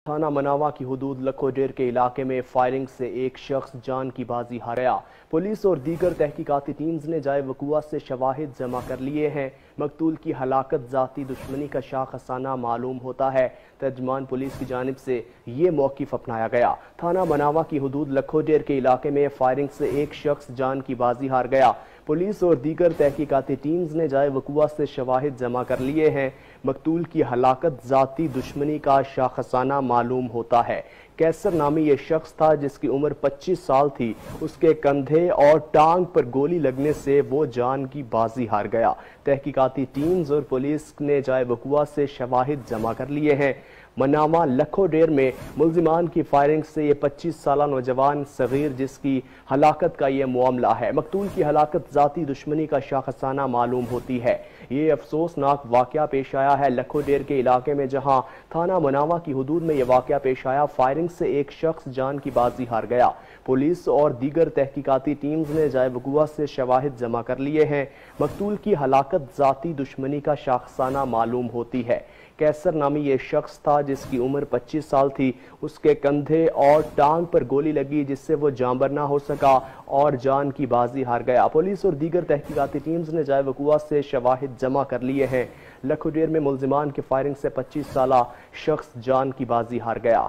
تھانہ مناوا کی حدود لکھو ڈیر کے علاقے میں فائرنگ سے ایک شخص جان کی بازی ہار گیا۔ پولیس اور دیگر تحقیقاتی ٹیمز نے جائے وقوع سے شواہد جمع کر لیے ہیں۔ مقتول کی ہلاکت ذاتی دشمنی کا شاخسانہ معلوم ہوتا ہے۔ ترجمان پولیس کی جانب سے یہ موقف اپنایا گیا۔ تھانہ مناوا کی حدود لکھو ڈیر کے علاقے میں فائرنگ سے ایک شخص جان کی بازی ہار گیا۔ پولیس اور دیگر تحقیقاتی ٹیمز نے جائے وقوع سے شواہد جمع کر لیے ہیں۔ مقتول کی ہلاکت ذاتی دشمنی کا شاخسانہ معلوم ہوتا ہے۔ کیسر نامی یہ شخص تھا جس کی عمر 25 سال تھی۔ اس کے کندھے اور ٹانگ پر گولی لگنے سے وہ جان کی بازی ہار گیا۔ تحقیقاتی ٹیمز اور پولیس نے جائے وقوع سے شواہد جمع کر لیے ہیں۔ مناوا لکھو ڈیر میں ملزمان کی فائرنگ سے یہ 25 سالہ نوجوان صغیر جس کی ہلاکت کا یہ معاملہ ہے۔ مقتول کی ہلاکت ذاتی دشمنی کا شاخسانہ معلوم ہوتی ہے۔ یہ افسوسناک واقعہ پیش آیا ہے لکھو ڈیر کے علاقے میں، جہاں تھانہ مناوا کی حدود میں یہ واقعہ پیش آیا۔ فائرنگ سے ایک شخص جان کی بازی ہار گیا۔ پولیس اور دیگر تحقیقاتی ٹیمز نے جائے وقوع سے شواہد جمع کر لیے ہیں۔ مقتول کی ہلاکت ذاتی دشمنی کا شاخسانہ معلوم ہوتی ہے۔ کیسر نامی یہ شخص تھا جس کی عمر 25 سال تھی۔ اس کے کندھے اور ٹانگ پر گولی لگی جس سے وہ جانبر نہ ہو سکا اور جان کی بازی ہار گیا۔ پولیس اور دیگر تحقیقاتی ٹیمز نے جائے وقوع سے شواہد جمع کر لیے ہیں۔ لکھو ڈیر میں ملزمان کی فائرنگ سے 25 سالہ شخص جان کی بازی ہار گیا۔